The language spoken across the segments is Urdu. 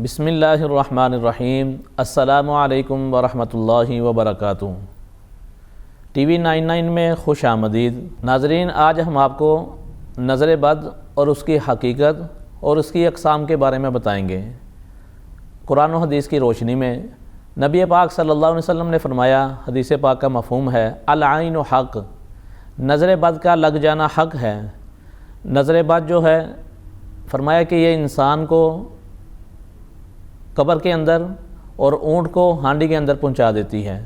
بسم اللہ الرحمن الرحیم۔ السلام علیکم ورحمۃ اللہ وبرکاتہ۔ ٹی وی 99 میں خوش آمدید ناظرین۔ آج ہم آپ کو نظر بد اور اس کی حقیقت اور اس کی اقسام کے بارے میں بتائیں گے۔ قرآن و حدیث کی روشنی میں نبی پاک صلی اللہ علیہ وسلم نے فرمایا، حدیث پاک کا مفہوم ہے العین حق، نظر بد کا لگ جانا حق ہے۔ نظر بد جو ہے فرمایا کہ یہ انسان کو قبر کے اندر اور اونٹ کو ہانڈی کے اندر پہنچا دیتی ہے۔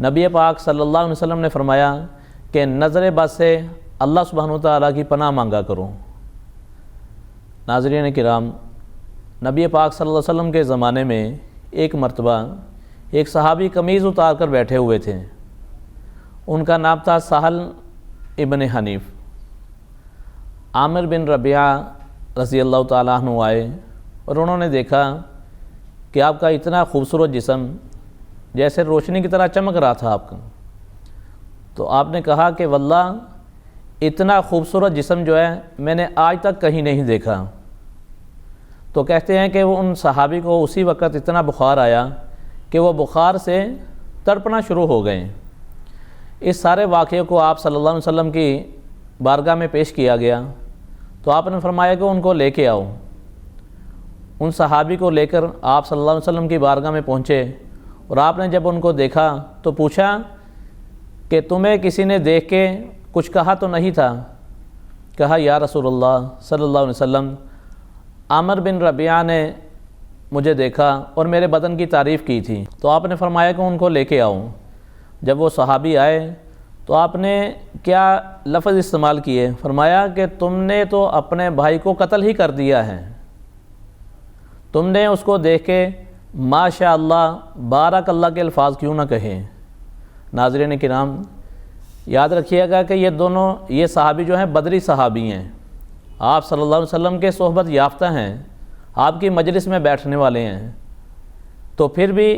نبی پاک صلی اللہ علیہ وسلم نے فرمایا کہ نظر بد سے اللہ سبحانہ و تعالیٰ کی پناہ مانگا کرو۔ ناظرین کرام، نبی پاک صلی اللہ علیہ وسلم کے زمانے میں ایک مرتبہ ایک صحابی قمیض اتار کر بیٹھے ہوئے تھے۔ ان کا نام تھا سہل ابن حنیف۔ عامر بن ربیعہ رضی اللہ تعالیٰ عنہ آئے اور انہوں نے دیکھا کہ آپ کا اتنا خوبصورت جسم جیسے روشنی کی طرح چمک رہا تھا آپ کا، تو آپ نے کہا کہ واللہ اتنا خوبصورت جسم جو ہے میں نے آج تک کہیں نہیں دیکھا۔ تو کہتے ہیں کہ وہ ان صحابی کو اسی وقت اتنا بخار آیا کہ وہ بخار سے تڑپنا شروع ہو گئے۔ اس سارے واقعے کو آپ صلی اللہ علیہ وسلم کی بارگاہ میں پیش کیا گیا تو آپ نے فرمایا کہ ان کو لے کے آؤ۔ ان صحابی کو لے کر آپ صلی اللہ علیہ وسلم کی بارگاہ میں پہنچے اور آپ نے جب ان کو دیکھا تو پوچھا کہ تمہیں کسی نے دیکھ کے کچھ کہا تو نہیں تھا؟ کہا یا رسول اللہ صلی اللہ علیہ وسلم، عامر بن ربیعہ نے مجھے دیکھا اور میرے بدن کی تعریف کی تھی۔ تو آپ نے فرمایا کہ ان کو لے کے آؤ۔ جب وہ صحابی آئے تو آپ نے کیا لفظ استعمال کیے؟ فرمایا کہ تم نے تو اپنے بھائی کو قتل ہی کر دیا ہے، تم نے اس کو دیکھ کے ماشاء اللہ بارک اللہ کے الفاظ کیوں نہ کہے؟ ناظرین کرام، یاد رکھیے گا کہ یہ صحابی جو ہیں بدری صحابی ہیں، آپ صلی اللہ علیہ وسلم کے صحبت یافتہ ہیں، آپ کی مجلس میں بیٹھنے والے ہیں، تو پھر بھی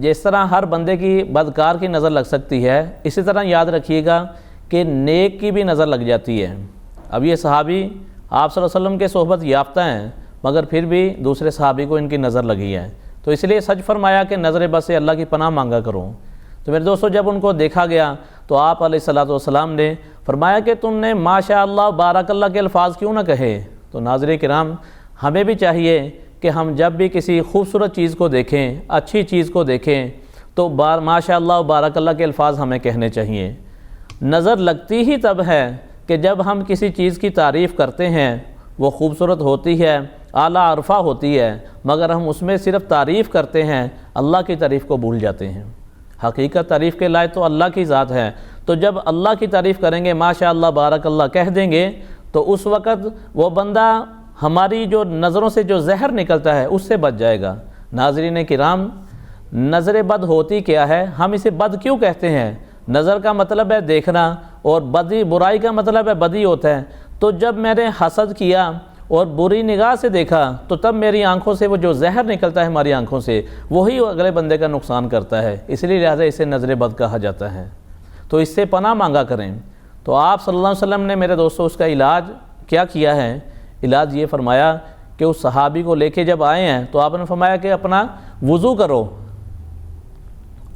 جس طرح ہر بندے کی بدکار کی نظر لگ سکتی ہے، اسی طرح یاد رکھیے گا کہ نیک کی بھی نظر لگ جاتی ہے۔ اب یہ صحابی آپ صلی اللہ علیہ وسلم کے صحبت یافتہ ہیں مگر پھر بھی دوسرے صحابی کو ان کی نظر لگی ہے، تو اس لیے سچ فرمایا کہ نظر بد سے اللہ کی پناہ مانگا کرو۔ تو میرے دوستو، جب ان کو دیکھا گیا تو آپ علیہ الصلوۃ والسلام نے فرمایا کہ تم نے ماشاء اللہ بارک اللہ کے الفاظ کیوں نہ کہے؟ تو ناظرین کرام، ہمیں بھی چاہیے کہ ہم جب بھی کسی خوبصورت چیز کو دیکھیں، اچھی چیز کو دیکھیں تو ماشاء اللہ بارک اللہ کے الفاظ ہمیں کہنے چاہیے۔ نظر لگتی ہی تب ہے کہ جب ہم کسی چیز کی تعریف کرتے ہیں، وہ خوبصورت ہوتی ہے، اعلیٰ عرفہ ہوتی ہے، مگر ہم اس میں صرف تعریف کرتے ہیں، اللہ کی تعریف کو بھول جاتے ہیں۔ حقیقت تعریف کے لائق تو اللہ کی ذات ہے، تو جب اللہ کی تعریف کریں گے، ماشاء اللہ بارک اللہ کہہ دیں گے، تو اس وقت وہ بندہ ہماری جو نظروں سے جو زہر نکلتا ہے اس سے بچ جائے گا۔ ناظرین کرام، نظر بد ہوتی کیا ہے؟ ہم اسے بد کیوں کہتے ہیں؟ نظر کا مطلب ہے دیکھنا اور برائی کا مطلب ہے بدی ہوتا ہے۔ تو جب میں نے حسد کیا اور بری نگاہ سے دیکھا تو تب میری آنکھوں سے وہ جو زہر نکلتا ہے ہماری آنکھوں سے، وہی اگلے بندے کا نقصان کرتا ہے، اس لیے لہٰذا اسے نظر بد کہا جاتا ہے۔ تو اس سے پناہ مانگا کریں۔ تو آپ صلی اللہ علیہ وسلم نے میرے دوستو اس کا علاج کیا کیا ہے؟ علاج یہ فرمایا کہ اس صحابی کو لے کے جب آئے ہیں تو آپ نے فرمایا کہ اپنا وضو کرو۔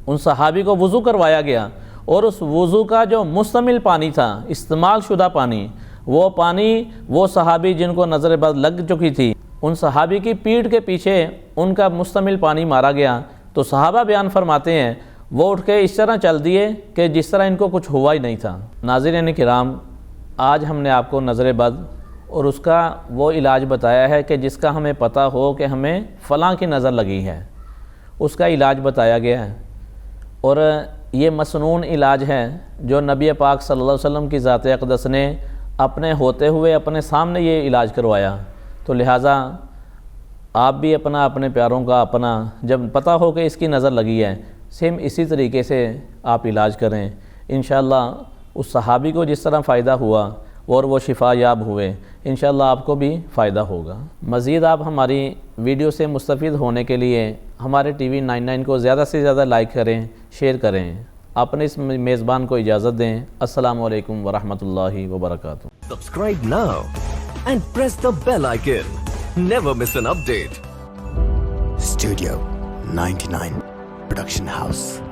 ان صحابی کو وضو کروایا گیا اور اس وضو کا جو مستعمل پانی تھا، استعمال شدہ پانی، وہ صحابی جن کو نظر بد لگ چکی تھی، ان صحابی کی پیٹھ کے پیچھے ان کا مستعمل پانی مارا گیا۔ تو صحابہ بیان فرماتے ہیں وہ اٹھ کے اس طرح چل دیے کہ جس طرح ان کو کچھ ہوا ہی نہیں تھا۔ ناظرین کرام، آج ہم نے آپ کو نظر بد اور اس کا وہ علاج بتایا ہے کہ جس کا ہمیں پتہ ہو کہ ہمیں فلاں کی نظر لگی ہے، اس کا علاج بتایا گیا ہے، اور یہ مسنون علاج ہے جو نبی پاک صلی اللہ علیہ وسلم کی ذات اقدس نے اپنے ہوتے ہوئے اپنے سامنے یہ علاج کروایا۔ تو لہٰذا آپ بھی اپنے پیاروں کا جب پتہ ہو کہ اس کی نظر لگی ہے، سیم اسی طریقے سے آپ علاج کریں۔ انشاءاللہ اس صحابی کو جس طرح فائدہ ہوا اور وہ شفا یاب ہوئے، انشاءاللہ آپ کو بھی فائدہ ہوگا۔ مزید آپ ہماری ویڈیو سے مستفید ہونے کے لیے ہمارے ٹی وی 99 کو زیادہ سے زیادہ لائک کریں، شیئر کریں۔ اپنے اس میزبان کو اجازت دیں۔ السلام علیکم ورحمۃ اللہ وبرکاتہ۔ Subscribe now and press the bell icon. Never miss an update. Studio 99 Production House.